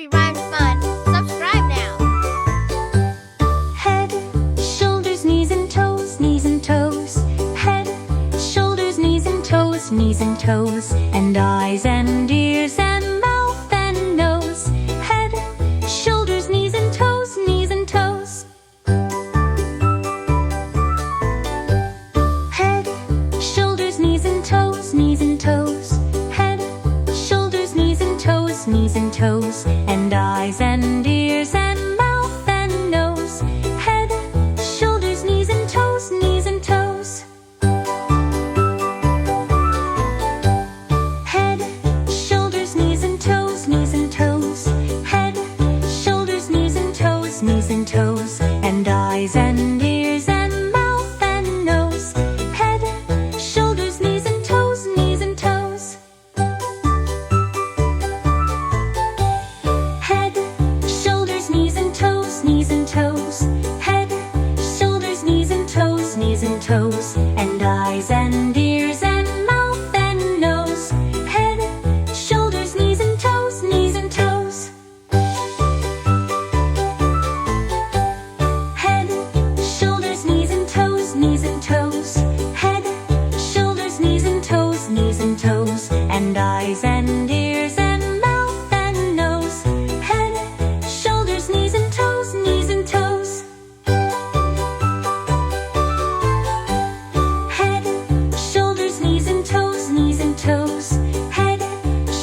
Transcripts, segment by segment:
Nursery Rhymes Fun. Subscribe now. Head, shoulders, knees and toes, knees and toes. Head, shoulders, knees and toes, knees and toes. And eyes and ears and mouth and nose. Head, shoulders, knees and toes, knees and toes. Head, shoulders, knees and toes, knees and toes. Head, shoulders, knees and toes, knees and toes. And eyes and ears and mouth and nose. Head, shoulders, knees and toes, knees and toes. Head, shoulders, knees and toes, knees and toes. Head, shoulders, knees and toes, knees and toes. And eyes and ears and mouth and nose. Head, shoulders, knees and toes, knees and toes. Head, shoulders, knees and toes, knees and toes. Head, shoulders, knees and toes, knees and toes. And eyes and ears and mouth and nose. Head, shoulders, knees and toes, knees and toes. Head, shoulders, knees and toes, knees and toes. Head, shoulders, knees and toes, knees and toes. And eyes and ears and mouth and nose. Head, shoulders, knees and toes, knees and toes. Head, shoulders, knees and toes, knees and toes. Head,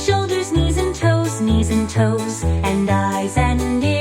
shoulders, knees and toes, knees and toes. And eyes and ears